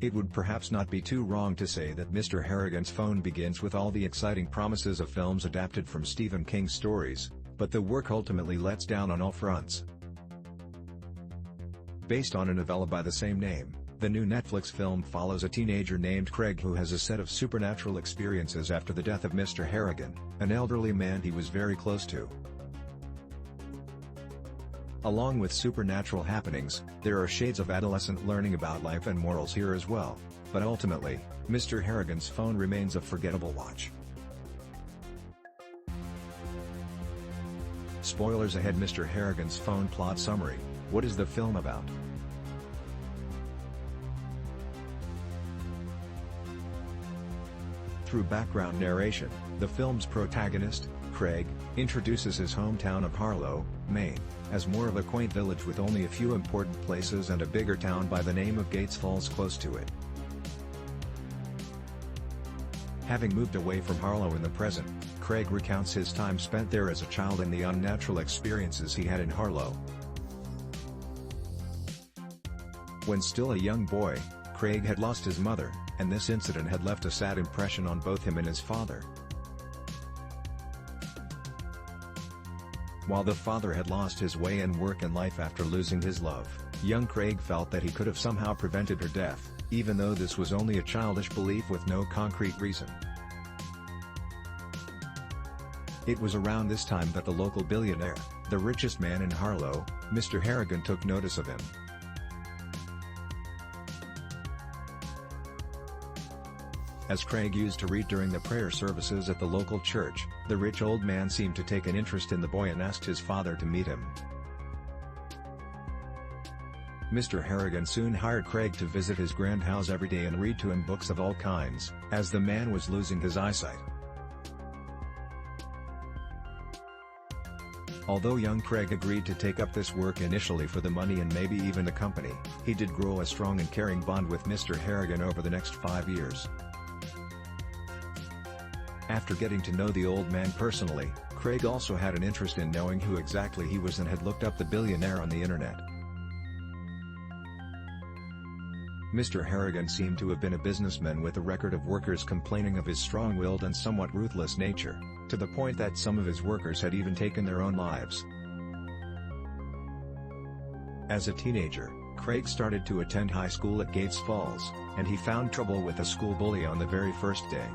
It would perhaps not be too wrong to say that Mr. Harrigan's phone begins with all the exciting promises of films adapted from Stephen King's stories, but the work ultimately lets down on all fronts. Based on a novella by the same name, the new Netflix film follows a teenager named Craig who has a set of supernatural experiences after the death of Mr. Harrigan, an elderly man he was very close to. Along with supernatural happenings, there are shades of adolescent learning about life and morals here as well, but ultimately, Mr. Harrigan's phone remains a forgettable watch. Spoilers ahead. Mr. Harrigan's phone plot summary. What is the film about? Through background narration, the film's protagonist, Craig, introduces his hometown of Harlow, Maine, as more of a quaint village with only a few important places and a bigger town by the name of Gates Falls close to it. Having moved away from Harlow in the present, Craig recounts his time spent there as a child and the unnatural experiences he had in Harlow. When still a young boy, Craig had lost his mother, and this incident had left a sad impression on both him and his father. While the father had lost his way in work and life after losing his love, young Craig felt that he could have somehow prevented her death, even though this was only a childish belief with no concrete reason. It was around this time that the local billionaire, the richest man in Harlow, Mr. Harrigan, took notice of him. As Craig used to read during the prayer services at the local church, the rich old man seemed to take an interest in the boy and asked his father to meet him. Mr. Harrigan soon hired Craig to visit his grand house every day and read to him books of all kinds, as the man was losing his eyesight. Although young Craig agreed to take up this work initially for the money and maybe even the company, he did grow a strong and caring bond with Mr. Harrigan over the next 5 years. After getting to know the old man personally, Craig also had an interest in knowing who exactly he was and had looked up the billionaire on the internet. Mr. Harrigan seemed to have been a businessman with a record of workers complaining of his strong-willed and somewhat ruthless nature, to the point that some of his workers had even taken their own lives. As a teenager, Craig started to attend high school at Gates Falls, and he found trouble with a school bully on the very first day.